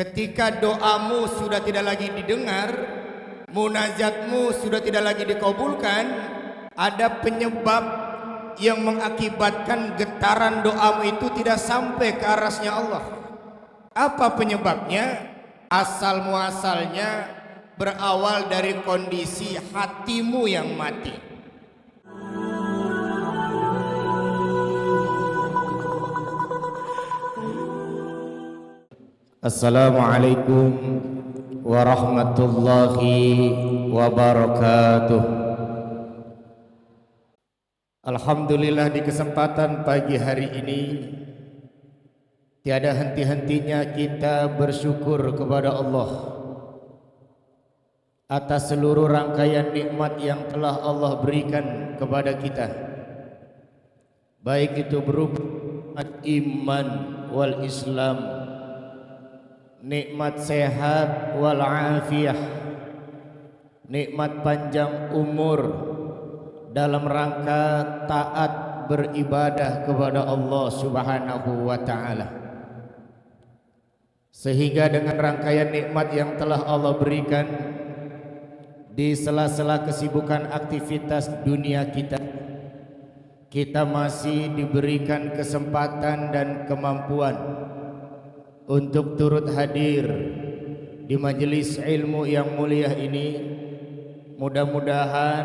Ketika doamu sudah tidak lagi didengar, munajatmu sudah tidak lagi dikabulkan, ada penyebab yang mengakibatkan getaran doamu itu tidak sampai ke arasnya Allah. Apa penyebabnya? Asal muasalnya berawal dari kondisi hatimu yang mati. Assalamualaikum warahmatullahi wabarakatuh. Alhamdulillah, di kesempatan pagi hari ini tiada henti-hentinya kita bersyukur kepada Allah atas seluruh rangkaian nikmat yang telah Allah berikan kepada kita, baik itu berupa iman wal Islam, nikmat sehat wal afiyah, nikmat panjang umur dalam rangka taat beribadah kepada Allah Subhanahu wa taala. Sehingga dengan rangkaian nikmat yang telah Allah berikan di sela-sela kesibukan aktivitas dunia kita masih diberikan kesempatan dan kemampuan untuk turut hadir di majelis ilmu yang mulia ini. Mudah-mudahan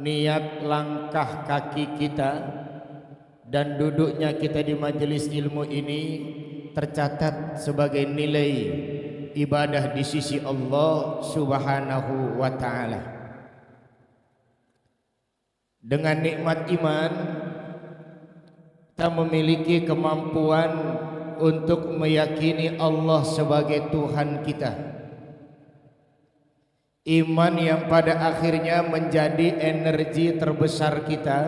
niat langkah kaki kita dan duduknya kita di majelis ilmu ini tercatat sebagai nilai ibadah di sisi Allah Subhanahu wa taala. Dengan nikmat iman kita memiliki kemampuan untuk meyakini Allah sebagai Tuhan kita. Iman yang pada akhirnya menjadi energi terbesar kita,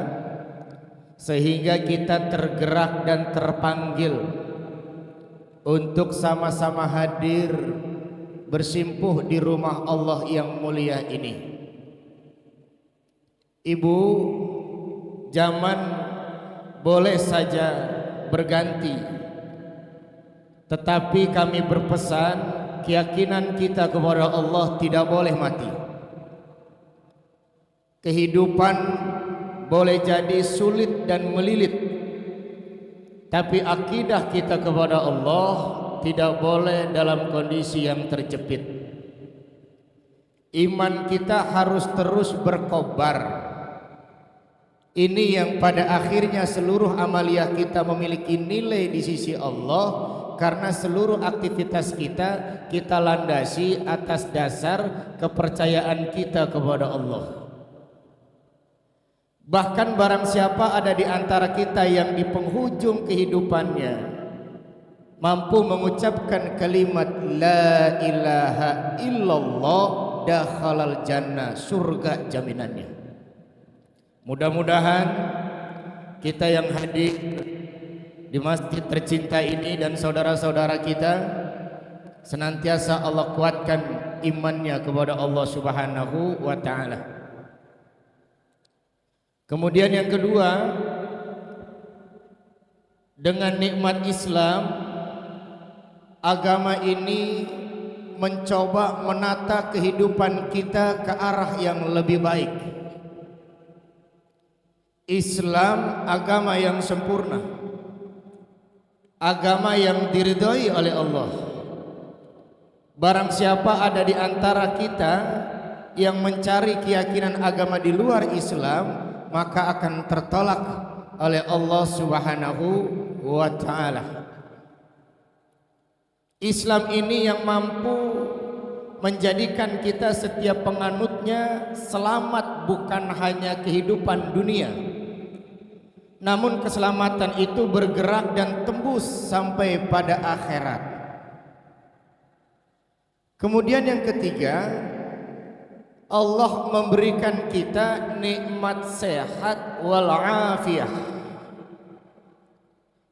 sehingga kita tergerak dan terpanggil untuk sama-sama hadir bersimpuh di rumah Allah yang mulia ini. Ibu, zaman boleh saja berganti, tetapi kami berpesan, keyakinan kita kepada Allah tidak boleh mati. Kehidupan boleh jadi sulit dan melilit, tapi akidah kita kepada Allah tidak boleh dalam kondisi yang terjepit. Iman kita harus terus berkobar. Ini yang pada akhirnya seluruh amaliyah kita memiliki nilai di sisi Allah, karena seluruh aktivitas kita landasi atas dasar kepercayaan kita kepada Allah. Bahkan barang siapa ada di antara kita yang di penghujung kehidupannya mampu mengucapkan kalimat la ilaha illallah, dakhalal jannah, surga jaminannya. Mudah-mudahan kita yang hadir di masjid tercinta ini dan saudara-saudara kita senantiasa Allah kuatkan imannya kepada Allah Subhanahu wa taala. Kemudian yang kedua, dengan nikmat Islam, agama ini mencoba menata kehidupan kita ke arah yang lebih baik. Islam agama yang sempurna, agama yang diridhai oleh Allah. Barang siapa ada di antara kita yang mencari keyakinan agama di luar Islam, maka akan tertolak oleh Allah Subhanahu wa taala. Islam ini yang mampu menjadikan kita setiap penganutnya selamat, bukan hanya kehidupan dunia, namun keselamatan itu bergerak dan tembus sampai pada akhirat. Kemudian yang ketiga, Allah memberikan kita nikmat sehat wal afiyah.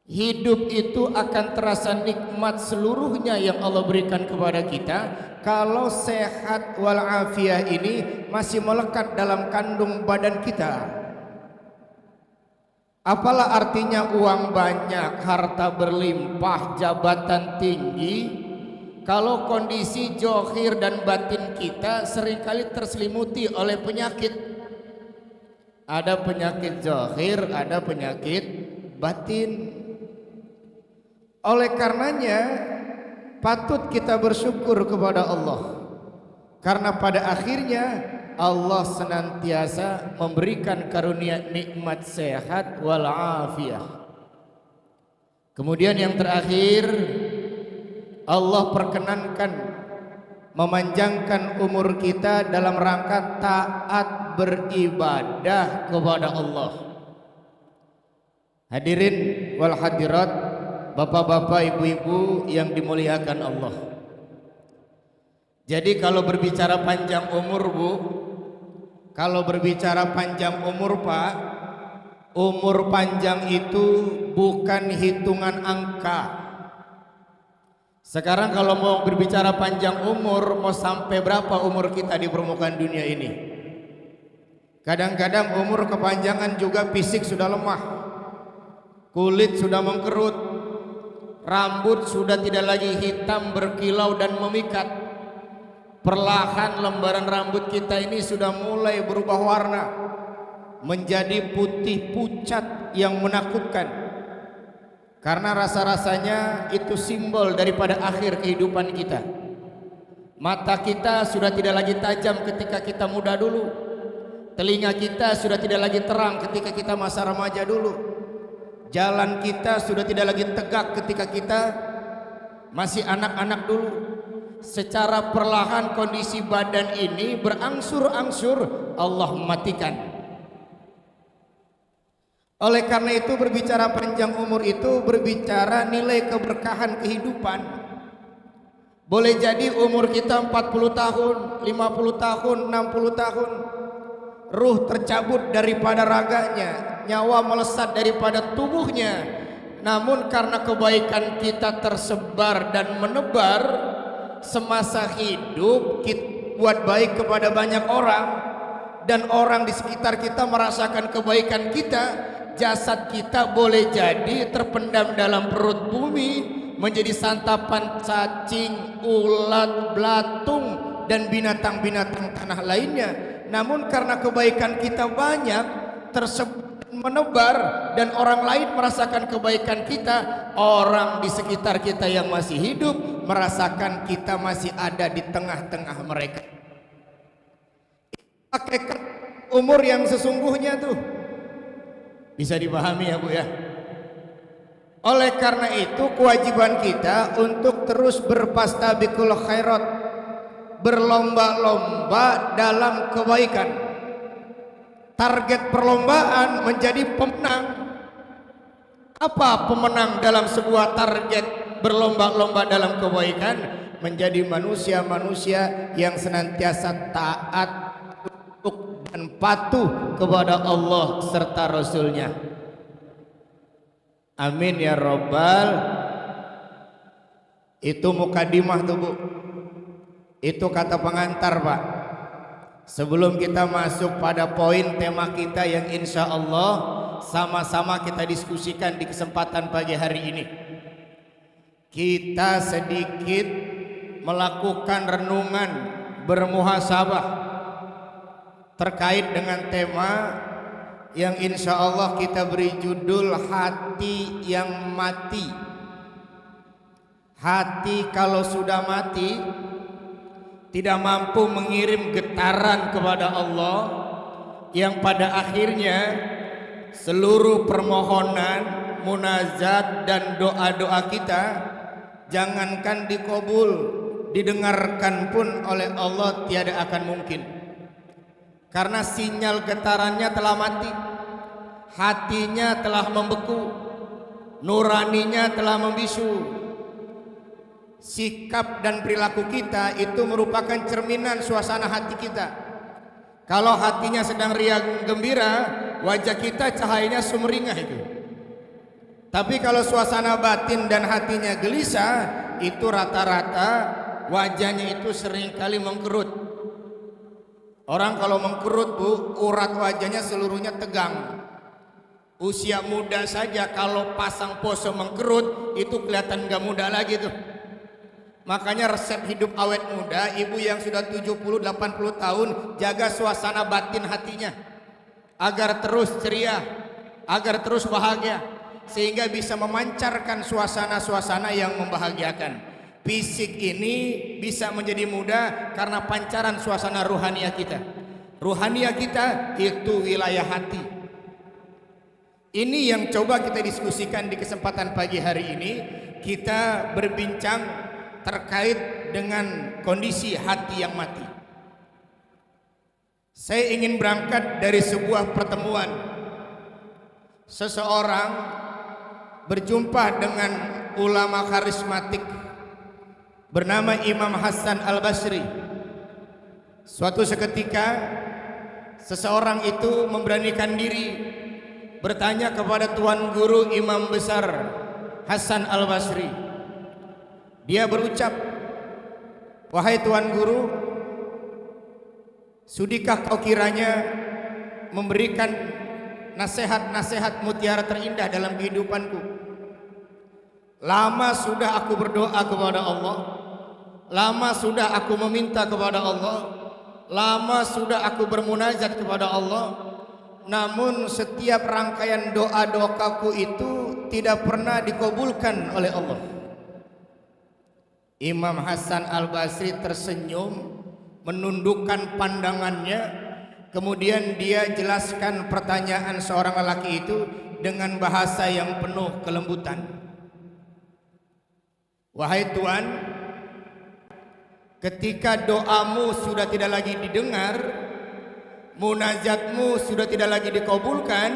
Hidup itu akan terasa nikmat seluruhnya yang Allah berikan kepada kita kalau sehat wal afiyah ini masih melekat dalam kandung badan kita. Apalah artinya uang banyak, harta berlimpah, jabatan tinggi, kalau kondisi zahir dan batin kita seringkali terselimuti oleh penyakit. Ada penyakit zahir, ada penyakit batin. Oleh karenanya patut kita bersyukur kepada Allah, karena pada akhirnya Allah senantiasa memberikan karunia nikmat sehat wal afiyah. Kemudian yang terakhir, Allah perkenankan memanjangkan umur kita dalam rangka taat beribadah kepada Allah. Hadirin wal hadirat, bapak-bapak, ibu-ibu yang dimuliakan Allah. Jadi kalau berbicara panjang umur, Bu, kalau berbicara panjang umur, Pak, umur panjang itu bukan hitungan angka. Sekarang kalau mau berbicara panjang umur, mau sampai berapa umur kita di permukaan dunia ini? Kadang-kadang umur kepanjangan juga fisik sudah lemah, kulit sudah mengkerut, rambut sudah tidak lagi hitam berkilau dan memikat. Perlahan lembaran rambut kita ini sudah mulai berubah warna menjadi putih pucat yang menakutkan, karena rasa-rasanya itu simbol daripada akhir kehidupan kita. Mata kita sudah tidak lagi tajam ketika kita muda dulu, telinga kita sudah tidak lagi terang ketika kita masa remaja dulu, jalan kita sudah tidak lagi tegak ketika kita masih anak-anak dulu. Secara perlahan kondisi badan ini berangsur-angsur Allah matikan. Oleh karena itu berbicara panjang umur itu berbicara nilai keberkahan kehidupan. Boleh jadi umur kita 40 tahun, 50 tahun, 60 tahun, ruh tercabut daripada raganya, nyawa melesat daripada tubuhnya. Namun karena kebaikan kita tersebar dan menebar semasa hidup, kita buat baik kepada banyak orang, dan orang di sekitar kita merasakan kebaikan kita. Jasad kita boleh jadi terpendam dalam perut bumi, menjadi santapan cacing, ulat, belatung, dan binatang-binatang tanah lainnya. Namun karena kebaikan kita banyak, tersebar, menebar, dan orang lain merasakan kebaikan kita, orang di sekitar kita yang masih hidup merasakan kita masih ada di tengah-tengah mereka. Hakikat umur yang sesungguhnya tuh bisa dipahami ya Bu ya. Oleh karena itu kewajiban kita untuk terus berfastabiqul khairat, berlomba-lomba dalam kebaikan. Target perlombaan menjadi pemenang. Apa pemenang dalam sebuah target berlomba-lomba dalam kebaikan? Menjadi manusia-manusia yang senantiasa taat dan patuh kepada Allah serta Rasulnya. Amin ya Rabbal. Itu mukadimah tuh Bu, itu kata pengantar Pak. Sebelum kita masuk pada poin tema kita yang insya Allah sama-sama kita diskusikan di kesempatan pagi hari ini, kita sedikit melakukan renungan bermuhasabah terkait dengan tema yang insya Allah kita beri judul hati yang mati. Hati kalau sudah mati tidak mampu mengirim getaran kepada Allah, yang pada akhirnya seluruh permohonan, munajat dan doa-doa kita jangankan dikabul, didengarkan pun oleh Allah tiada akan mungkin. Karena sinyal getarannya telah mati, hatinya telah membeku, nuraninya telah membisu. Sikap dan perilaku kita itu merupakan cerminan suasana hati kita. Kalau hatinya sedang riang gembira, wajah kita cahayanya sumringah itu. Tapi kalau suasana batin dan hatinya gelisah, itu rata-rata wajahnya itu seringkali mengkerut. Orang kalau mengkerut Bu, urat wajahnya seluruhnya tegang. Usia muda saja kalau pasang pose mengkerut itu kelihatan gak muda lagi tuh. Makanya resep hidup awet muda, ibu yang sudah 70-80 tahun, jaga suasana batin hatinya agar terus ceria, agar terus bahagia, sehingga bisa memancarkan suasana-suasana yang membahagiakan. Fisik ini bisa menjadi muda karena pancaran suasana ruhaniah kita. Ruhaniah kita itu wilayah hati. Ini yang coba kita diskusikan di kesempatan pagi hari ini. Kita berbincang terkait dengan kondisi hati yang mati. Saya ingin berangkat dari sebuah pertemuan. Seseorang berjumpa dengan ulama karismatik bernama Imam Hasan Al-Basri. Suatu seketika seseorang itu memberanikan diri bertanya kepada tuan guru imam besar Hasan Al-Basri. Dia berucap, "Wahai tuan guru, sudikah kau kiranya memberikan nasihat-nasihat mutiara terindah dalam kehidupanku? Lama sudah aku berdoa kepada Allah, lama sudah aku meminta kepada Allah, lama sudah aku bermunajat kepada Allah, namun setiap rangkaian doa-doaku itu tidak pernah dikabulkan oleh Allah." Imam Hasan Al-Basri tersenyum, menundukkan pandangannya, kemudian dia jelaskan pertanyaan seorang lelaki itu dengan bahasa yang penuh kelembutan. "Wahai Tuan, ketika doamu sudah tidak lagi didengar, munajatmu sudah tidak lagi dikabulkan,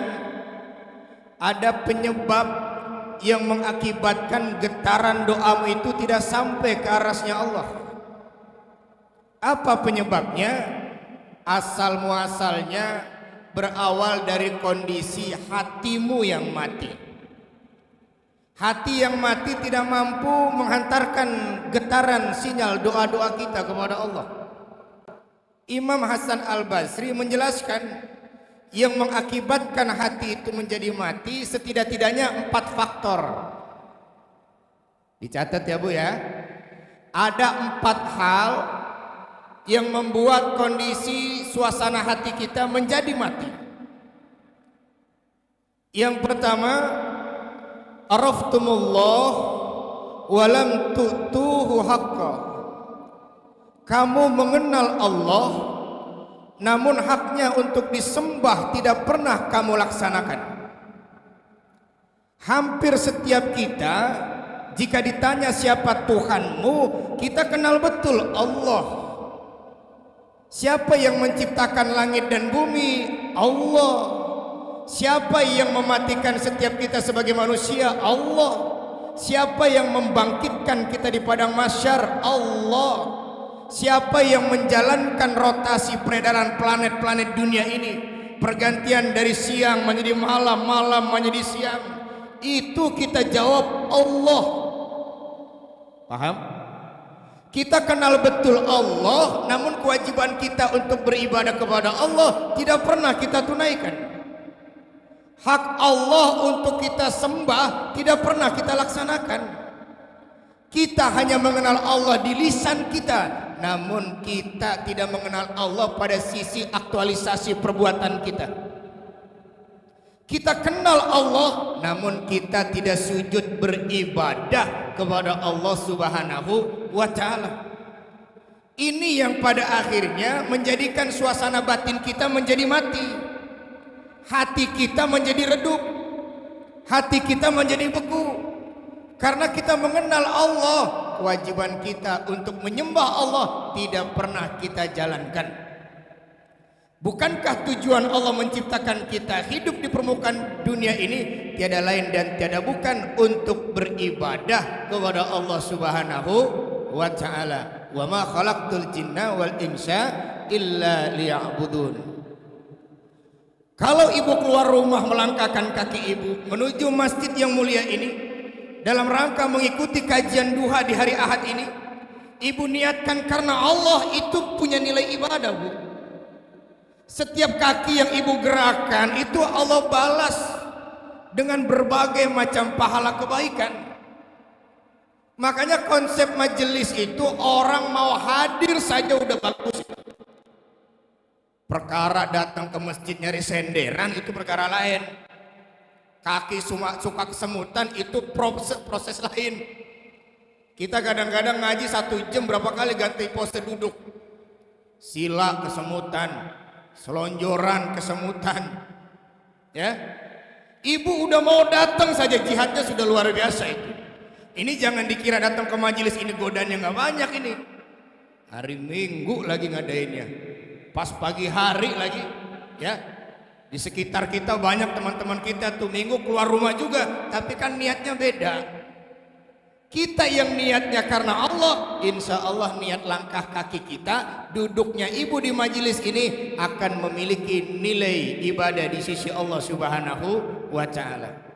ada penyebab yang mengakibatkan getaran doamu itu tidak sampai ke arasnya Allah. Apa penyebabnya? Asal muasalnya berawal dari kondisi hatimu yang mati. Hati yang mati tidak mampu menghantarkan getaran sinyal doa-doa kita kepada Allah. Imam Hasan Al-Basri menjelaskan yang mengakibatkan hati itu menjadi mati setidak-tidaknya 4 faktor. Dicatat ya Bu ya. Ada 4 hal yang membuat kondisi suasana hati kita menjadi mati. Yang pertama, araftumullah walam tu'tuhu haqqa. Kamu mengenal Allah, namun haknya untuk disembah tidak pernah kamu laksanakan. Hampir setiap kita, jika ditanya siapa Tuhanmu, kita kenal betul Allah. Siapa yang menciptakan langit dan bumi? Allah. Siapa yang mematikan setiap kita sebagai manusia? Allah. Siapa yang membangkitkan kita di padang mahsyar? Allah. Siapa yang menjalankan rotasi peredaran planet-planet dunia ini, pergantian dari siang menjadi malam, malam menjadi siang? Itu kita jawab Allah. Paham? Kita kenal betul Allah, namun kewajiban kita untuk beribadah kepada Allah tidak pernah kita tunaikan. Hak Allah untuk kita sembah tidak pernah kita laksanakan. Kita hanya mengenal Allah di lisan kita, namun kita tidak mengenal Allah pada sisi aktualisasi perbuatan kita. Kita kenal Allah, namun kita tidak sujud beribadah kepada Allah Subhanahu wa ta'ala. Ini yang pada akhirnya menjadikan suasana batin kita menjadi mati. Hati kita menjadi redup, hati kita menjadi beku. Karena kita mengenal Allah, kewajiban kita untuk menyembah Allah tidak pernah kita jalankan. Bukankah tujuan Allah menciptakan kita hidup di permukaan dunia ini tiada lain dan tiada bukan untuk beribadah kepada Allah Subhanahu wa ta'ala. Wa ma khalaqtul jinna wal insa illa liya'budun. Kalau ibu keluar rumah melangkahkan kaki ibu menuju masjid yang mulia ini dalam rangka mengikuti kajian duha di hari Ahad ini, ibu niatkan karena Allah itu punya nilai ibadah, Bu. Setiap kaki yang ibu gerakkan itu Allah balas dengan berbagai macam pahala kebaikan. Makanya konsep majelis itu orang mau hadir saja udah bagus. Perkara datang ke masjid nyari senderan itu perkara lain. Kaki suka kesemutan itu proses lain. Kita kadang-kadang ngaji 1 jam berapa kali ganti pose duduk. Sila kesemutan, selonjoran kesemutan. Ya. Ibu udah mau datang saja jihadnya sudah luar biasa itu. Ini jangan dikira datang ke majelis ini godaannya nggak banyak ini. Hari Minggu lagi ngadainnya. Pas pagi hari lagi, ya. Di sekitar kita banyak teman-teman kita tuh Minggu keluar rumah juga, tapi kan niatnya beda. Kita yang niatnya karena Allah, insya Allah niat langkah kaki kita, duduknya ibu di majelis ini akan memiliki nilai ibadah di sisi Allah Subhanahu wa Ta'ala.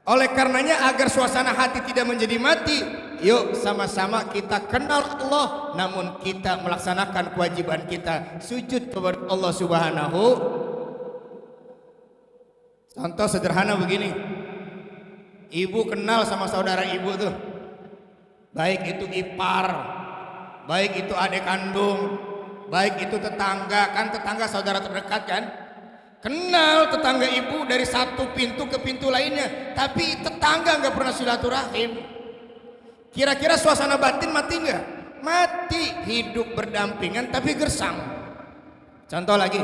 Oleh karenanya agar suasana hati tidak menjadi mati, yuk sama-sama kita kenal Allah, namun kita melaksanakan kewajiban kita sujud kepada Allah Subhanahu. Contoh sederhana begini, ibu kenal sama saudara ibu tuh, baik itu ipar, baik itu adik kandung, baik itu tetangga, kan tetangga saudara terdekat kan. Kenal tetangga ibu dari satu pintu ke pintu lainnya, tapi tetangga nggak pernah silaturahim. Kira-kira suasana batin mati nggak? Mati. Hidup berdampingan tapi gersang. Contoh lagi,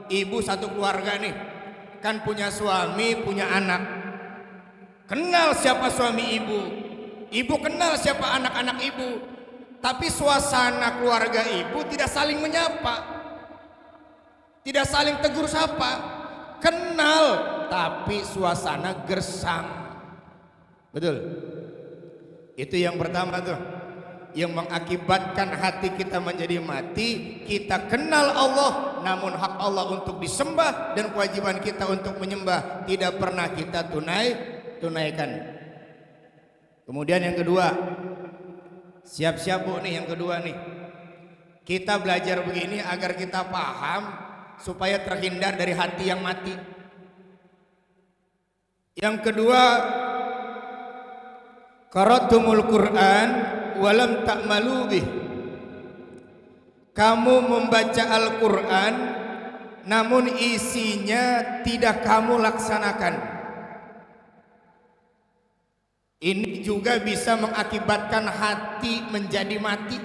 ibu satu keluarga nih, kan punya suami, punya anak. Kenal siapa suami ibu, ibu kenal siapa anak-anak ibu, tapi suasana keluarga ibu tidak saling menyapa, tidak saling tegur sapa. Kenal tapi suasana gersang. Betul. Itu yang pertama tuh, yang mengakibatkan hati kita menjadi mati. Kita kenal Allah, namun hak Allah untuk disembah dan kewajiban kita untuk menyembah tidak pernah kita tunaikan. Kemudian yang kedua, siap-siap Bu nih, yang kedua nih, kita belajar begini agar kita paham supaya terhindar dari hati yang mati. Yang kedua, qara'tumul Qur'an walam ta'malu bih. Kamu membaca Al-Qur'an namun isinya tidak kamu laksanakan. Ini juga bisa mengakibatkan hati menjadi mati.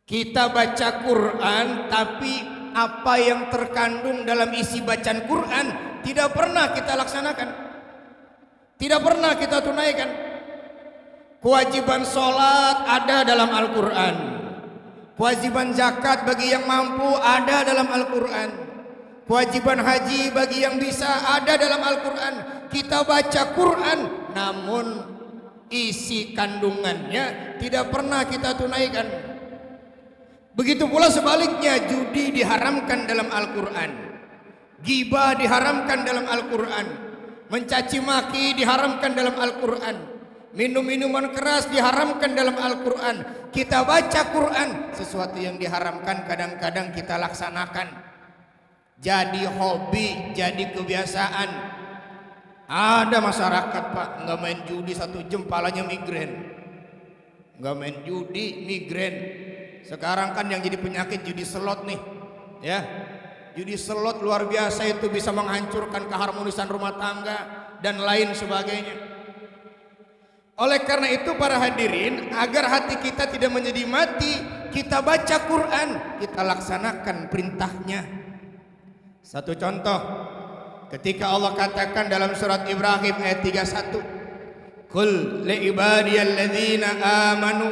Kita baca Quran tapi apa yang terkandung dalam isi bacaan Quran tidak pernah kita laksanakan, tidak pernah kita tunaikan. Kewajiban sholat ada dalam Al-Quran, kewajiban zakat bagi yang mampu ada dalam Al-Quran, kewajiban haji bagi yang bisa ada dalam Al-Quran. Kita baca Quran namun isi kandungannya tidak pernah kita tunaikan. Begitu pula sebaliknya, judi diharamkan dalam Al-Quran, ghibah diharamkan dalam Al-Quran, mencaci maki diharamkan dalam Al-Quran, minum minuman keras diharamkan dalam Al-Quran. Kita baca Quran, sesuatu yang diharamkan kadang-kadang kita laksanakan, jadi hobi, jadi kebiasaan. Ada masyarakat Pak nggak main judi 1 jam palanya migrain, nggak main judi migrain. Sekarang kan yang jadi penyakit judi slot nih, ya. Judi slot luar biasa, itu bisa menghancurkan keharmonisan rumah tangga dan lain sebagainya. Oleh karena itu para hadirin, agar hati kita tidak menjadi mati, kita baca Quran, kita laksanakan perintahnya. Satu contoh, ketika Allah katakan dalam surat Ibrahim ayat 31, Qul li ibadiyalladzina amanu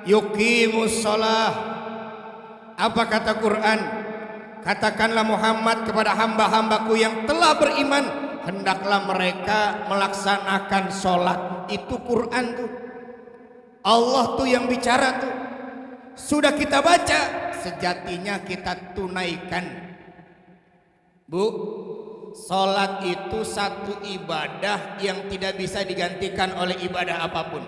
yuqimus shalah. Apa kata Quran? Katakanlah Muhammad kepada hamba-hambaku yang telah beriman, hendaklah mereka melaksanakan sholat. Itu Quran tuh, Allah tuh yang bicara tuh. Sudah kita baca, sejatinya kita tunaikan. Bu, sholat itu satu ibadah yang tidak bisa digantikan oleh ibadah apapun.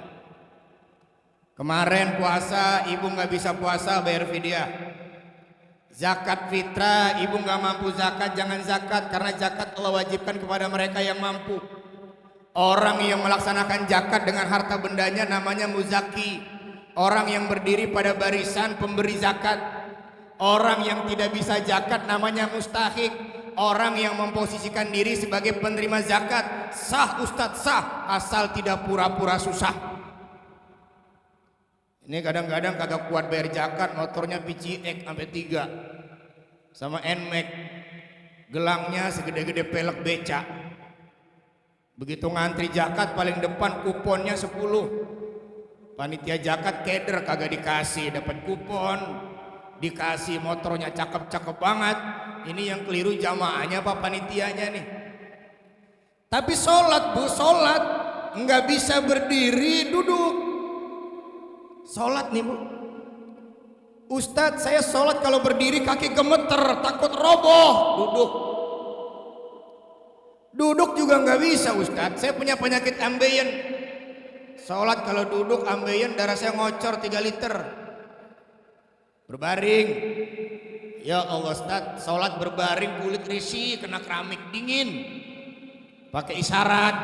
Kemarin puasa, ibu nggak bisa puasa, bayar fidyah. Zakat fitrah, ibu nggak mampu zakat, jangan zakat, karena zakat Allah wajibkan kepada mereka yang mampu. Orang yang melaksanakan zakat dengan harta bendanya namanya muzaki. Orang yang berdiri pada barisan pemberi zakat. Orang yang tidak bisa zakat namanya mustahik. Orang yang memposisikan diri sebagai penerima zakat. Sah Ustadz, sah, asal tidak pura-pura susah. Ini kadang-kadang kagak kuat bayar zakat, motornya PCX sampai 3 sama NMAX, gelangnya segede-gede pelek becak. Begitu ngantri zakat paling depan kuponnya 10. Panitia zakat keder kagak dikasih, dapat kupon, dikasih motornya cakep-cakep banget. Ini yang keliru jamaahnya apa panitianya nih. Tapi sholat bu, sholat nggak bisa berdiri duduk. Sholat nih bu, Ustadz saya sholat kalau berdiri kaki gemeter, takut roboh. Duduk juga nggak bisa Ustadz, saya punya penyakit ambeien. Sholat kalau duduk ambeien, darah saya ngocor 3 liter. Berbaring. Ya Allah Ustadz, sholat berbaring kulit risih, kena keramik dingin. Pakai isyarat.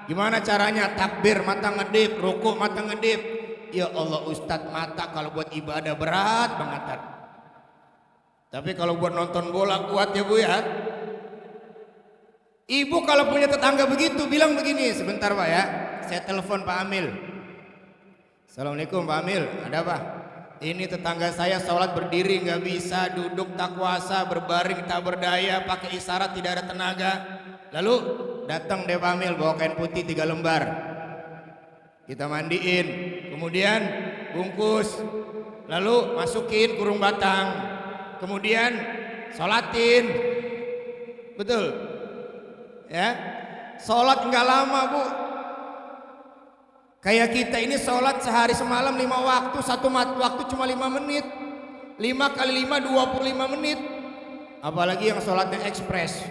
Gimana caranya? Takbir mata ngedip, rukuk mata ngedip. Ya Allah Ustadz, mata kalau buat ibadah berat banget. Tapi kalau buat nonton bola kuat ya bu ya. Ibu kalau punya tetangga begitu bilang begini, sebentar pak ya, saya telepon Pak Amil. Assalamualaikum Pak Amil, ada apa? Ini tetangga saya sholat berdiri nggak bisa, duduk tak kuasa, berbaring tak berdaya, pakai isyarat tidak ada tenaga. Lalu datang deh Pak Amil bawa kain putih 3 lembar. Kita mandiin, kemudian bungkus, lalu masukin kurung batang, kemudian sholatin. Betul? Ya, sholat nggak lama bu. Kayak kita ini sholat sehari semalam 5 waktu, satu waktu cuma 5 menit. 5 kali 5 25 menit. Apalagi yang sholatnya ekspres,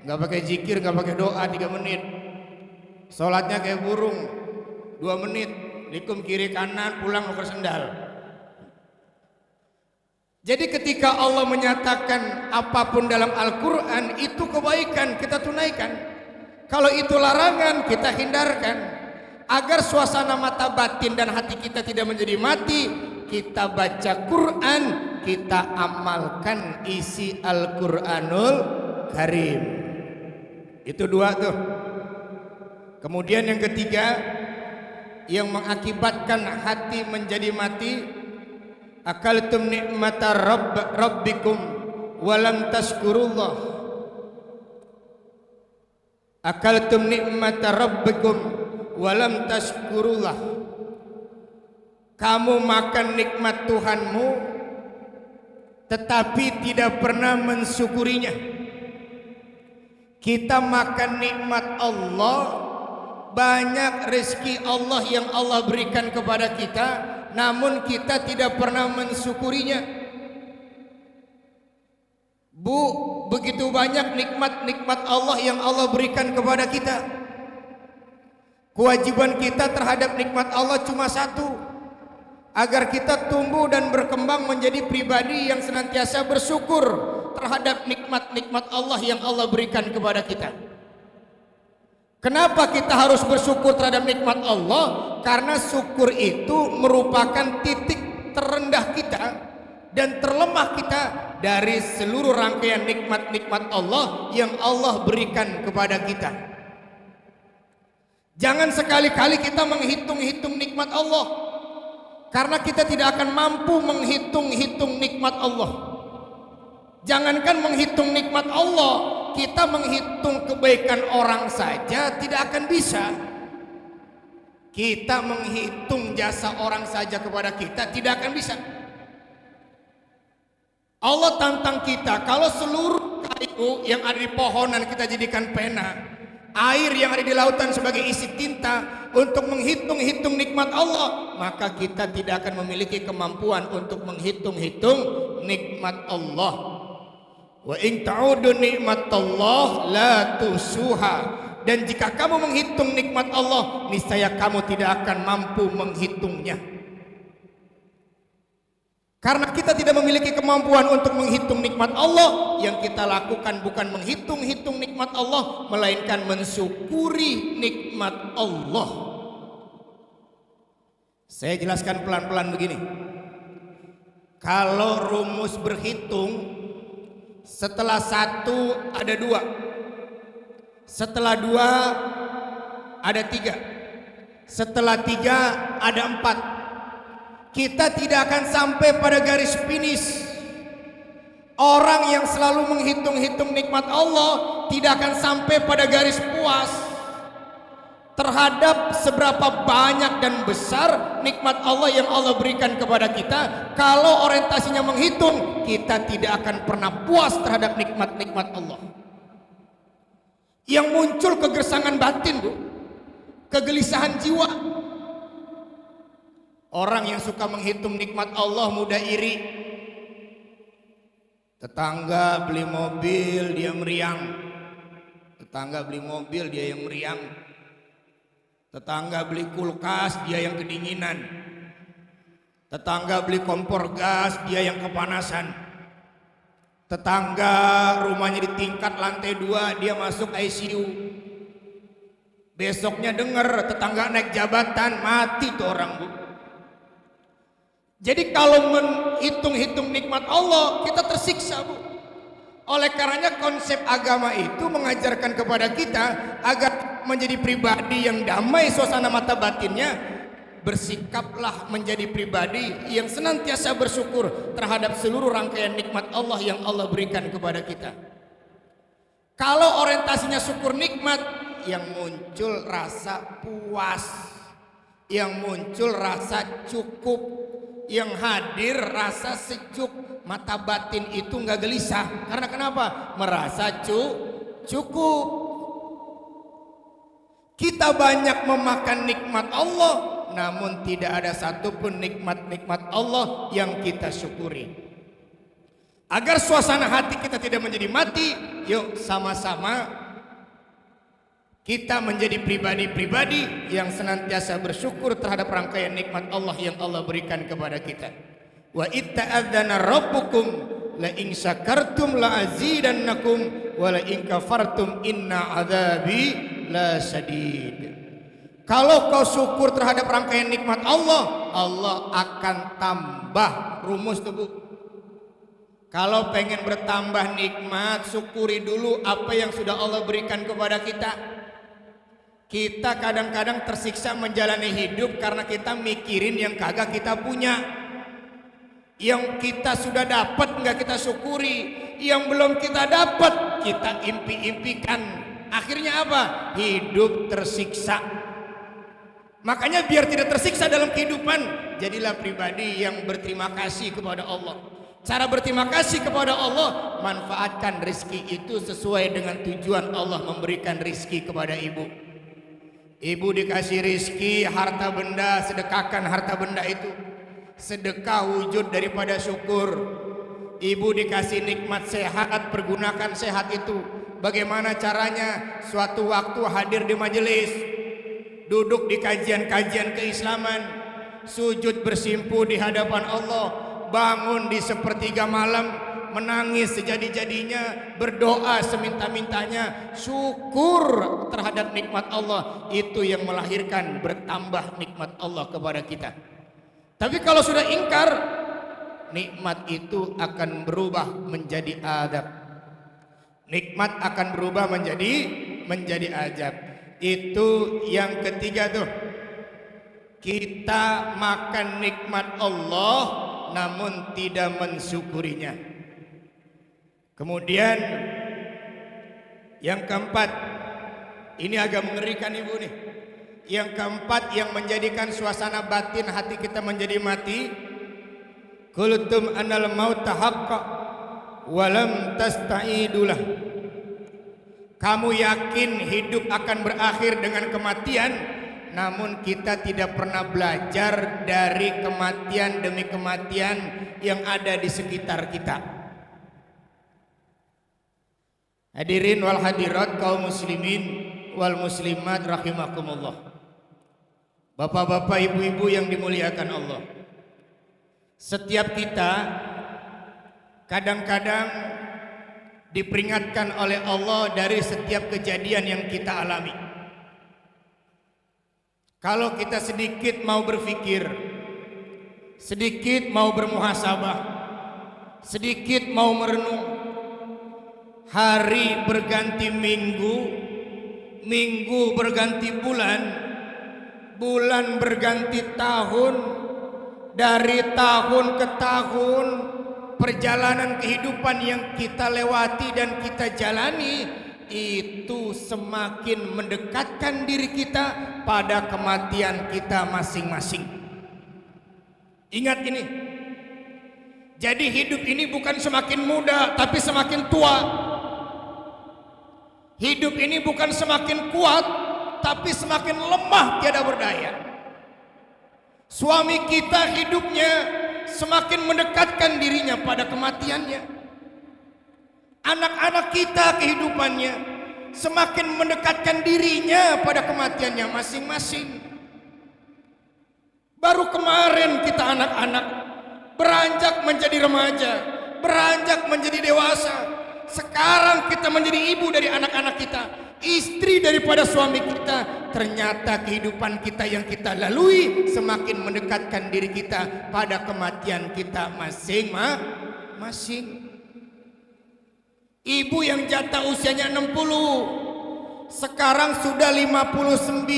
nggak pakai zikir, nggak pakai doa 3 menit. Sholatnya kayak burung 2 menit, likum kiri kanan, pulang nuker sendal. Jadi ketika Allah menyatakan apapun dalam Al-Quran itu kebaikan, kita tunaikan. Kalau itu larangan, kita hindarkan. Agar suasana mata batin dan hati kita tidak menjadi mati, kita baca Quran, kita amalkan isi Al-Quranul Karim. Itu 2 tuh. Kemudian yang ketiga, yang mengakibatkan hati menjadi mati, akaltum nikmata rabbikum walam tashkurullah. Akaltum nikmata rabbikum walam tashkurullah. Kamu makan nikmat Tuhanmu tetapi tidak pernah mensyukurinya. Kita makan nikmat Allah, banyak rezeki Allah yang Allah berikan kepada kita, namun kita tidak pernah mensyukurinya. Bu, begitu banyak nikmat-nikmat Allah yang Allah berikan kepada kita. Kewajiban kita terhadap nikmat Allah cuma satu, agar kita tumbuh dan berkembang menjadi pribadi yang senantiasa bersyukur terhadap nikmat-nikmat Allah yang Allah berikan kepada kita. Kenapa kita harus bersyukur terhadap nikmat Allah? Karena syukur itu merupakan titik terendah kita dan terlemah kita dari seluruh rangkaian nikmat-nikmat Allah yang Allah berikan kepada kita. Jangan sekali-kali kita menghitung-hitung nikmat Allah, karena kita tidak akan mampu menghitung-hitung nikmat Allah. Jangankan menghitung nikmat Allah, kita menghitung kebaikan orang saja tidak akan bisa. Kita menghitung jasa orang saja kepada kita tidak akan bisa. Allah tantang kita, kalau seluruh kayu yang ada di pohonan kita jadikan pena, air yang ada di lautan sebagai isi tinta untuk menghitung-hitung nikmat Allah, maka kita tidak akan memiliki kemampuan untuk menghitung-hitung nikmat Allah. Wa in ta'udu nikmatallah la tusuha. Dan jika kamu menghitung nikmat Allah, niscaya kamu tidak akan mampu menghitungnya. Karena kita tidak memiliki kemampuan untuk menghitung nikmat Allah, yang kita lakukan bukan menghitung-hitung nikmat Allah, melainkan mensyukuri nikmat Allah. Saya jelaskan pelan-pelan begini. Kalau rumus berhitung, setelah satu ada dua, setelah dua ada tiga, setelah tiga ada empat. Kita tidak akan sampai pada garis finish. Orang yang selalu menghitung-hitung nikmat Allah tidak akan sampai pada garis puas terhadap seberapa banyak dan besar nikmat Allah yang Allah berikan kepada kita. Kalau orientasinya menghitung, kita tidak akan pernah puas terhadap nikmat-nikmat Allah. Yang muncul kegersangan batin, Bu, kegelisahan jiwa. Orang yang suka menghitung nikmat Allah mudah iri. Tetangga beli mobil, dia meriang. Tetangga beli mobil, dia yang meriang. Tetangga beli kulkas, dia yang kedinginan. Tetangga beli kompor gas, dia yang kepanasan. Tetangga rumahnya di tingkat lantai 2, dia masuk ICU. Besoknya dengar tetangga naik jabatan, mati tuh orang, Bu. Jadi kalau menghitung-hitung nikmat Allah, kita tersiksa, Bu. Oleh karenanya konsep agama itu mengajarkan kepada kita agar menjadi pribadi yang damai suasana mata batinnya, bersikaplah menjadi pribadi yang senantiasa bersyukur terhadap seluruh rangkaian nikmat Allah yang Allah berikan kepada kita. Kalau orientasinya syukur nikmat, yang muncul rasa puas, yang muncul rasa cukup, yang hadir rasa sejuk, mata batin itu nggak gelisah. Karena kenapa? Merasa cukup. Kita banyak memakan nikmat Allah, namun tidak ada satupun nikmat-nikmat Allah yang kita syukuri. Agar suasana hati kita tidak menjadi mati, yuk sama-sama kita menjadi pribadi-pribadi yang senantiasa bersyukur terhadap rangkaian nikmat Allah yang Allah berikan kepada kita. Wa itta'adzana rabbukum la in syakartum la azidannakum wa la in kafartum inna adzabi la syadid. Kalau kau syukur terhadap rangkaian nikmat Allah, Allah akan tambah. Rumus tuh, Bu. Kalau pengen bertambah nikmat, syukuri dulu apa yang sudah Allah berikan kepada kita. Kita kadang-kadang tersiksa menjalani hidup karena kita mikirin yang kagak kita punya. Yang kita sudah dapat nggak kita syukuri, yang belum kita dapat kita impi-impikan. Akhirnya apa? Hidup tersiksa. Makanya biar tidak tersiksa dalam kehidupan, jadilah pribadi yang berterima kasih kepada Allah. Cara berterima kasih kepada Allah, manfaatkan rezeki itu sesuai dengan tujuan Allah memberikan rezeki kepada ibu. Ibu dikasih rizki, harta benda, sedekahkan harta benda itu. Sedekah wujud daripada syukur. Ibu dikasih nikmat sehat, pergunakan sehat itu. Bagaimana caranya? Suatu waktu hadir di majelis, duduk di kajian-kajian keislaman, sujud bersimpu di hadapan Allah, bangun di sepertiga malam, menangis sejadi-jadinya, berdoa seminta-mintanya, syukur terhadap nikmat Allah. Itu yang melahirkan bertambah nikmat Allah kepada kita. Tapi kalau sudah ingkar, nikmat itu akan berubah menjadi adab. Nikmat akan berubah menjadi azab. Itu yang ketiga tuh. Kita makan nikmat Allah namun tidak mensyukurinya. Kemudian yang keempat, ini agak mengerikan, Ibu nih. Yang keempat yang menjadikan suasana batin hati kita menjadi mati, qultum anal mauta haqqa wa lam tasta'idulah. Kamu yakin hidup akan berakhir dengan kematian, namun kita tidak pernah belajar dari kematian demi kematian yang ada di sekitar kita. Hadirin wal hadirat kaum muslimin wal muslimat rahimakumullah. Bapak-bapak, ibu-ibu yang dimuliakan Allah. Setiap kita kadang-kadang diperingatkan oleh Allah dari setiap kejadian yang kita alami. Kalau kita sedikit mau berpikir, sedikit mau bermuhasabah, sedikit mau merenung, hari berganti minggu, minggu berganti bulan, bulan berganti tahun, dari tahun ke tahun, perjalanan kehidupan yang kita lewati dan kita jalani itu semakin mendekatkan diri kita pada kematian kita masing-masing. Ingat ini. Jadi hidup ini bukan semakin muda tapi semakin tua. Hidup ini bukan semakin kuat tapi semakin lemah tiada berdaya. Suami kita hidupnya semakin mendekatkan dirinya pada kematiannya. Anak-anak kita kehidupannya semakin mendekatkan dirinya pada kematiannya masing-masing. Baru kemarin kita anak-anak beranjak menjadi remaja, beranjak menjadi dewasa. Sekarang kita menjadi ibu dari anak-anak kita, istri daripada suami kita. Ternyata kehidupan kita yang kita lalui semakin mendekatkan diri kita pada kematian kita masing-masing. Ibu yang jatah usianya 60 sekarang sudah 59,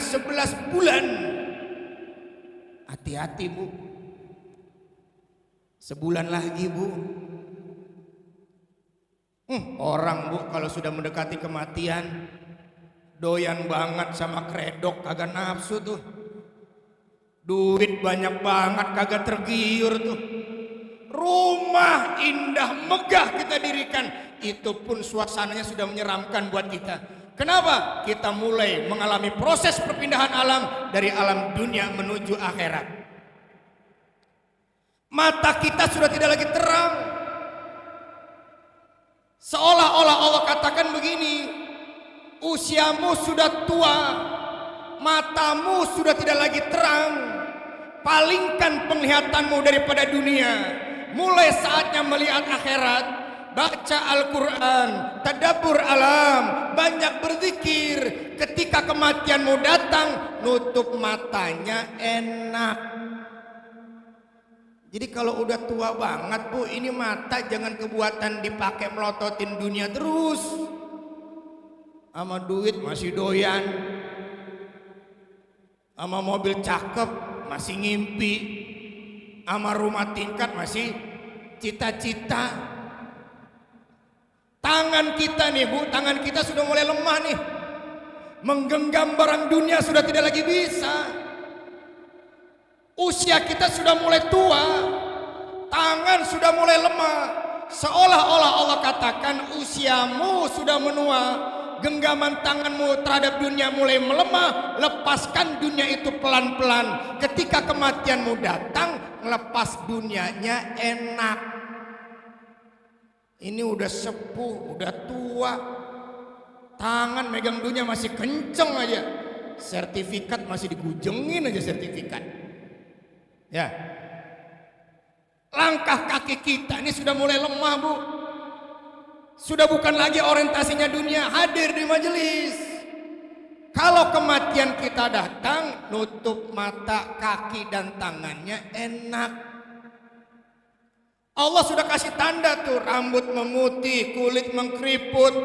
11 bulan. Hati-hati Bu, sebulan lagi Bu. Orang Bu kalau sudah mendekati kematian doyan banget sama kredok, kagak nafsu tuh. Duit banyak banget kagak tergiur tuh. Rumah indah megah kita dirikan, itu pun suasananya sudah menyeramkan buat kita. Kenapa? Kita mulai mengalami proses perpindahan alam dari alam dunia menuju akhirat. Mata kita sudah tidak lagi terang. Seolah-olah Allah katakan begini, usiamu sudah tua, matamu sudah tidak lagi terang, palingkan penglihatanmu daripada dunia, mulai saatnya melihat akhirat, baca Al-Quran, tadabbur alam, banyak berzikir. Ketika kematianmu datang, nutup matanya enak. Jadi kalau udah tua banget Bu, ini mata jangan kebuatan dipakai melototin dunia terus. Sama duit masih doyan, sama mobil cakep masih ngimpi, sama rumah tingkat masih cita-cita. Tangan kita nih Bu, tangan kita sudah mulai lemah nih. Menggenggam barang dunia sudah tidak lagi bisa. Usia kita sudah mulai tua, tangan sudah mulai lemah. Seolah-olah Allah katakan usiamu sudah menua, genggaman tanganmu terhadap dunia mulai melemah. Lepaskan dunia itu pelan-pelan. Ketika kematianmu datang, lepas dunianya enak. Ini udah sepuh, udah tua, tangan megang dunia masih kenceng aja, sertifikat masih digujengin aja sertifikat. Ya, langkah kaki kita ini sudah mulai lemah Bu. Sudah bukan lagi orientasinya dunia, hadir di majelis. Kalau kematian kita datang, nutup mata, kaki dan tangannya enak. Allah sudah kasih tanda tuh, rambut memutih, kulit mengkeriput,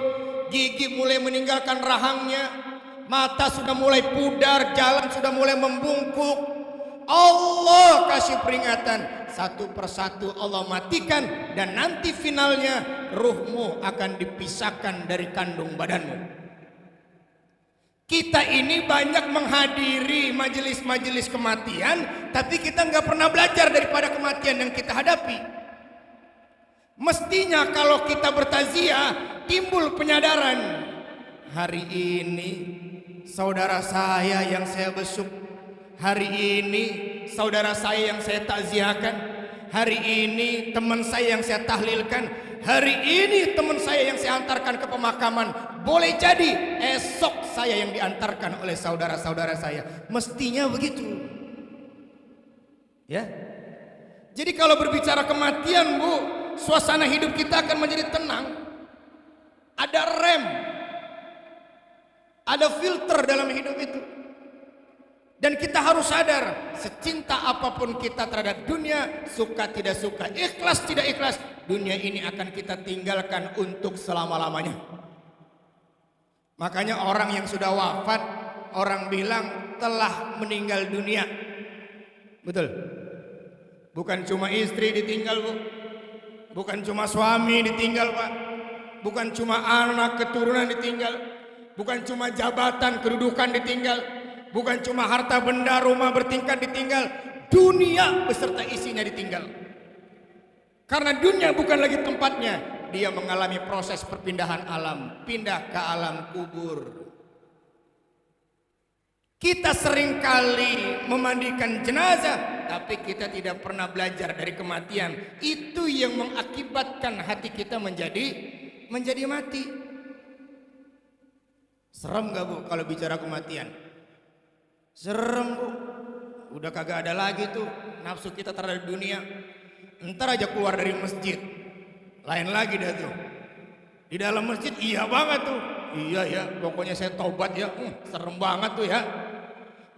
gigi mulai meninggalkan rahangnya, mata sudah mulai pudar, jalan sudah mulai membungkuk. Allah kasih peringatan, satu persatu Allah matikan, dan nanti finalnya ruhmu akan dipisahkan dari kandung badanmu. Kita ini banyak menghadiri majelis-majelis kematian, tapi kita nggak pernah belajar daripada kematian yang kita hadapi. Mestinya kalau kita bertaziah timbul penyadaran. Hari ini saudara saya yang saya besuk, hari ini saudara saya yang saya takziahkan, hari ini teman saya yang saya tahlilkan, hari ini teman saya yang saya antarkan ke pemakaman. Boleh jadi esok saya yang diantarkan oleh saudara-saudara saya. Mestinya begitu. Ya. Jadi kalau berbicara kematian, Bu, suasana hidup kita akan menjadi tenang. Ada rem, ada filter dalam hidup itu. Dan kita harus sadar, secinta apapun kita terhadap dunia, suka tidak suka, ikhlas tidak ikhlas, dunia ini akan kita tinggalkan untuk selama-lamanya. Makanya orang yang sudah wafat, orang bilang telah meninggal dunia. Betul? Bukan cuma istri ditinggal, Bu. Bukan cuma suami ditinggal, Pak. Bukan cuma anak keturunan ditinggal. Bukan cuma jabatan kedudukan ditinggal. Bukan cuma harta benda rumah bertingkat ditinggal, dunia beserta isinya ditinggal. Karena dunia bukan lagi tempatnya, dia mengalami proses perpindahan alam, pindah ke alam kubur. Kita seringkali memandikan jenazah, tapi kita tidak pernah belajar dari kematian. Itu yang mengakibatkan hati kita menjadi mati. Serem gak, Bu, kalau bicara kematian? Serem, Bu. Udah kagak ada lagi tuh nafsu kita terhadap dunia. Entar aja keluar dari masjid, lain lagi dah tuh. Di dalam masjid iya banget tuh. Iya ya, pokoknya saya taubat ya. Serem banget tuh ya.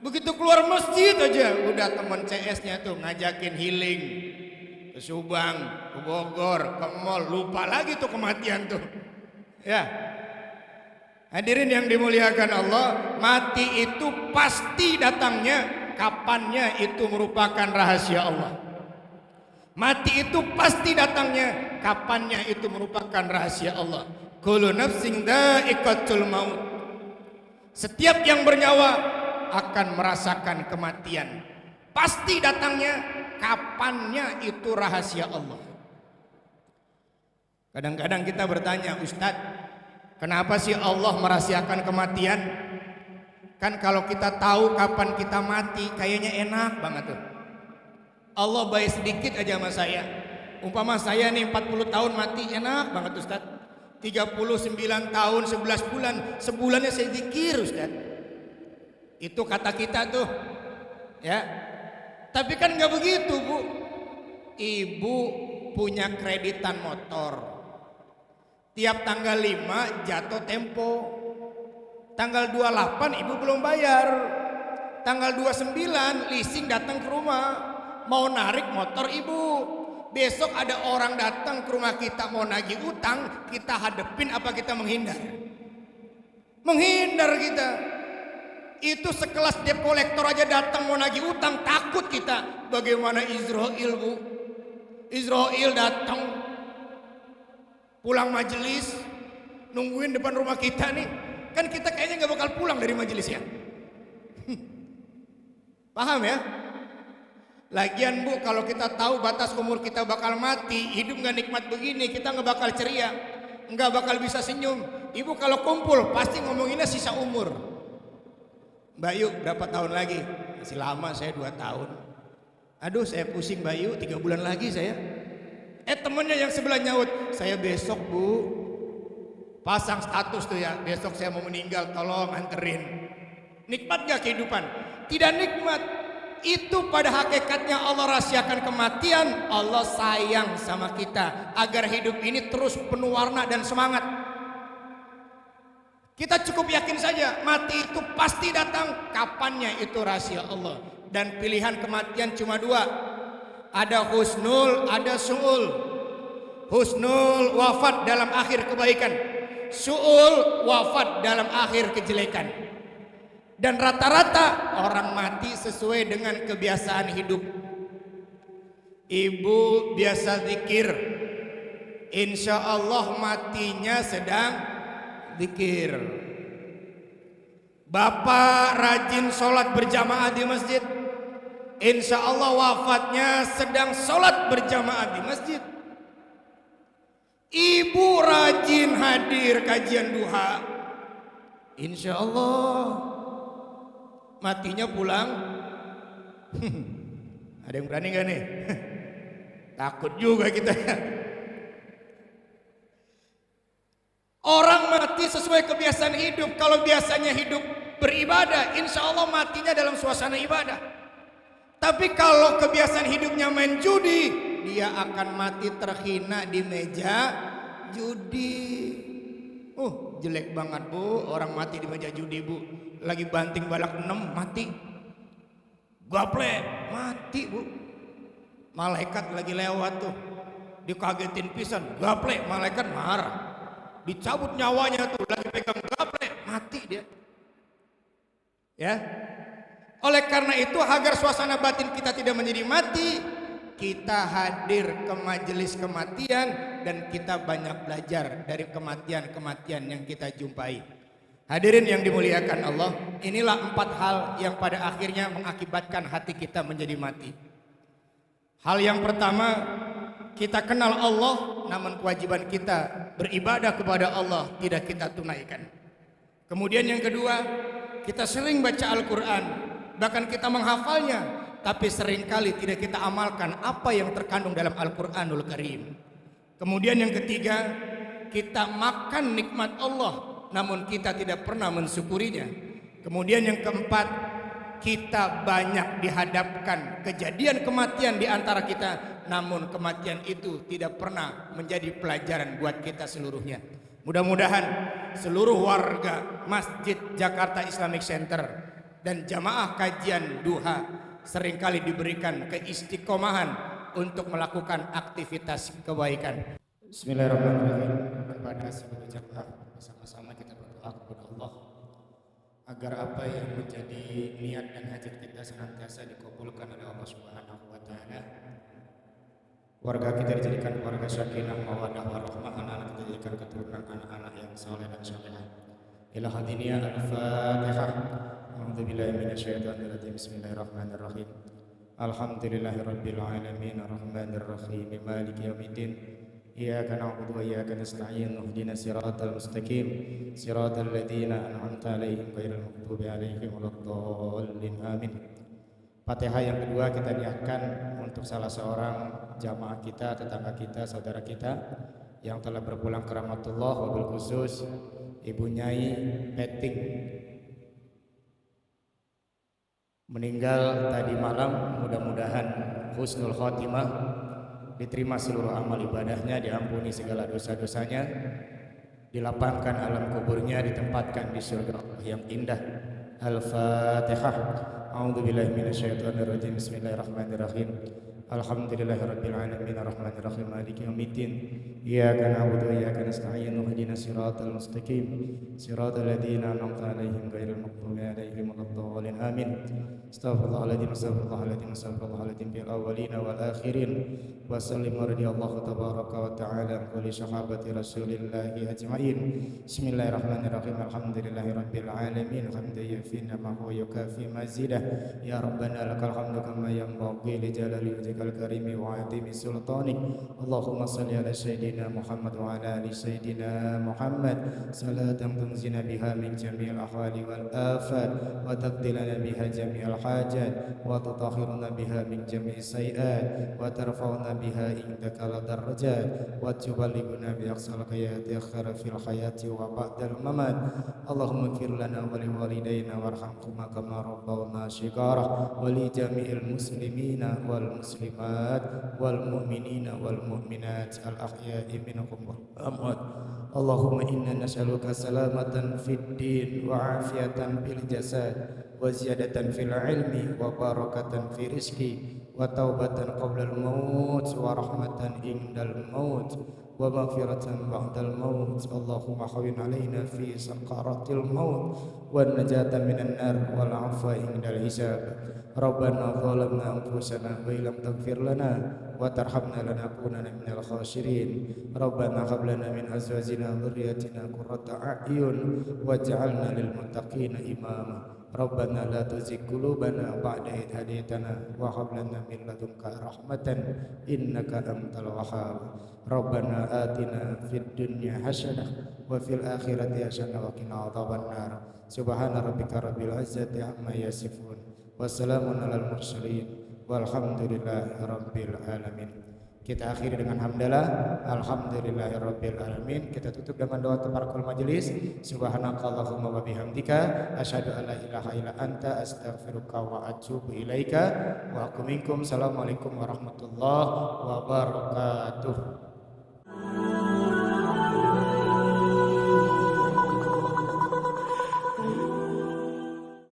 Begitu keluar masjid aja udah teman CS-nya tuh ngajakin healing ke Subang, ke Bogor, ke mall, lupa lagi tuh kematian tuh. Ya. Hadirin yang dimuliakan Allah, mati itu pasti datangnya, kapannya itu merupakan rahasia Allah. Mati itu pasti datangnya, kapannya itu merupakan rahasia Allah. Kullu nafsin dha'iqatul maut. Setiap yang bernyawa akan merasakan kematian. Pasti datangnya, kapannya itu rahasia Allah. Kadang-kadang kita bertanya, Ustadz, kenapa sih Allah merahasiakan kematian? Kan kalau kita tahu kapan kita mati, kayaknya enak banget tuh. Allah baik sedikit aja sama saya. Umpama saya nih 40 tahun mati, enak banget Ustaz. 39 tahun 11 bulan, sebulannya saya zikir Ustaz. Itu kata kita tuh. Ya. Tapi kan nggak begitu, Bu. Ibu punya kreditan motor. Tiap tanggal 5 jatuh tempo. Tanggal 28 ibu belum bayar. Tanggal 29 leasing datang ke rumah, mau narik motor ibu. Besok ada orang datang ke rumah kita mau nagih utang, kita hadepin apa kita menghindar? Menghindar kita. Itu sekelas debt collector aja datang mau nagih utang, takut kita. Bagaimana Israel, Bu? Israel datang pulang majelis, nungguin depan rumah kita nih. Kan kita kayaknya gak bakal pulang dari majelis ya. Paham ya? Lagian, Bu, kalau kita tahu batas umur kita bakal mati, hidup gak nikmat begini, kita gak bakal ceria, gak bakal bisa senyum. Ibu kalau kumpul pasti ngomonginnya sisa umur. Mbak Yu berapa tahun lagi? Masih lama, saya 2 tahun. Aduh saya pusing Mbak Yu, 3 bulan lagi saya. Temennya yang sebelah nyaut, saya besok Bu, pasang status tuh ya, besok saya mau meninggal, tolong anterin. Nikmat gak kehidupan? Tidak nikmat. Itu pada hakikatnya Allah rahasiakan kematian. Allah sayang sama kita agar hidup ini terus penuh warna dan semangat. Kita cukup yakin saja mati itu pasti datang, kapannya itu rahasia Allah. Dan pilihan kematian cuma 2. Ada husnul, ada su'ul. Husnul wafat dalam akhir kebaikan, su'ul wafat dalam akhir kejelekan. Dan rata-rata orang mati sesuai dengan kebiasaan hidup. Ibu biasa zikir, insya Allah matinya sedang zikir. Bapak rajin sholat berjamaah di masjid, insya Allah wafatnya sedang sholat berjamaah di masjid. Ibu rajin hadir kajian duha, insya Allah matinya pulang. Ada yang berani gak nih? Takut juga kita ya. Orang mati sesuai kebiasaan hidup. Kalau biasanya hidup beribadah, insya Allah matinya dalam suasana ibadah. Tapi kalau kebiasaan hidupnya main judi, dia akan mati terhina di meja judi. Jelek banget bu, orang mati di meja judi bu. Lagi banting balak 6 mati. Gaple mati bu. Malaikat lagi lewat tuh, dikagetin pisan, gaple, malaikat marah, dicabut nyawanya tuh, lagi pegang gaple, mati dia. Ya, oleh karena itu agar suasana batin kita tidak menjadi mati, kita hadir ke majelis kematian dan kita banyak belajar dari kematian-kematian yang kita jumpai. Hadirin yang dimuliakan Allah, inilah 4 hal yang pada akhirnya mengakibatkan hati kita menjadi mati. Hal yang pertama, kita kenal Allah, namun kewajiban kita beribadah kepada Allah tidak kita tunaikan. Kemudian yang kedua, kita sering baca Al-Quran, bahkan kita menghafalnya, tapi seringkali tidak kita amalkan apa yang terkandung dalam Al-Quranul Karim. Kemudian yang ketiga, kita makan nikmat Allah, namun kita tidak pernah mensyukurinya. Kemudian yang keempat, kita banyak dihadapkan kejadian kematian di antara kita, namun kematian itu tidak pernah menjadi pelajaran buat kita seluruhnya. Mudah-mudahan seluruh warga Masjid Jakarta Islamic Center dan jamaah kajian duha seringkali diberikan keistiqomahan untuk melakukan aktivitas kebaikan. Bismillahirrahmanirrahim. Kepada seluruh jamaah, bersama-sama kita berdoa kepada Allah agar apa yang menjadi niat dan hajat kita senantiasa dikabulkan oleh Allah Subhanahu wa taala. Warga kita dijadikan warga sakinah, mawaddah, warahmah, anak-anak kita dijadikan keturunan anak-anak yang saleh dan salehah. Ila hadiniya al-Fatihah. A'udzubillahi minasyaitonir rajim. Bismillahirrahmanirrahim. Alhamdulillahirabbil alamin, arrahmanir rahim, maliki yaumiddin. Iyyaka na'budu wa iyyaka nasta'in, ihdinas siratal mustaqim, siratal ladzina an'amta 'alaihim ghairil maghdubi 'alaihim waladdallin. Amin. Fatihah yang kedua kita niatkan untuk salah seorang jamaah kita, tetangga kita, saudara kita yang telah berpulang ke rahmatullah, wabil khusus Ibu Nyai Peting, meninggal tadi malam. Mudah-mudahan husnul khotimah, diterima seluruh amal ibadahnya, diampuni segala dosa-dosanya, dilapangkan alam kuburnya, ditempatkan di surga yang indah. Al-Fatihah. A'udzubillahi minasyaitonir rajim. Bismillahirrahmanirrahim. Alhamdulillahirabbil alamin, arrahmanirrahim, maliki yaumiddin. Iyyaka na'budu wa iyyaka nasta'in, ihdinas siratal mustaqim, siratal ladzina an'amta 'alaihim ghairil maghdubi 'alaihim waladdallin. Amin. Astaghfirullahaladzim, astaghfirullahaladzim, astaghfirullahaladzim bil awwalina wal akhirin. Wa sallim radhiyallahu tabaraka wa ta'ala an kulli sahabati rasulillahi ajma'in. Bismillahirrahmanirrahim. Alhamdulillahirabbil alamin, hamdan yafina ma huwa yukafi mazidah. Ya Rabbana lakal hamdu kama yanbaghi li jalali wajhikal karimi wa 'azimi sultanik. Allahumma shalli ala sayyidina Muhammad wa ala ali sayyidina Muhammad salatan tunzina biha min jami'il ahwali wal afat wa taqdilana biha jami'al hajat wa tutahhiruna biha min jami'is sayiat wa tarfa'una biha indaka la darajat wa tuballighuna bi aqsal hayati akhira fil hayati wa ba'dal mamat. Allahumma ighfir lana wa li walidayna warhamhuma kama rabbawna shighara wa li jami'il muslimina wal muslimat wal mu'minina wal mu'minat al ahya'i minhum wal amwat. Allahumma inna nas'aluka salamatan fid din wa afiyatan fil jasad wa ziyadatan fil ilmi wa barakatan fi rizqi wa taubatan qabla al maut wa rahmatan indal maut wa maghfiratan ba'dal maut. Allahumma hawwin alaina fi sakaratil maut wa najatan minan nar wal 'afwa indal hisab. Rabbana zalamna anfusana wa illam taghfir lana wa tarhamna lanakunanna minal khasirin. Rabbana hab lana min azwajina wa dhurriyyatina qurrata a'yun waj'alna lil muttaqina imama. Rabbana la tuzigh qulubana ba'da idh hadaytana wa hab lana min ladunka rahmatan innaka antal wahhab. Rabbana atina fid dunya hasanah wa fil akhirati hasanah wa qina adzabannar. Subhana rabbika rabbil izzati amma yasifun wa salamun alal mursalin walhamdulillahi rabbil alamin. Kita akhiri dengan hamdalah, alhamdulillahirabbil alamin. Kita tutup dengan doa tabarakul majelis. Subhanakallahumma wa bihamdika asyhadu an la ilaha illa anta astaghfiruka wa atubu ilaika wa aqum minkum. Assalamualaikum warahmatullahi wabarakatuh.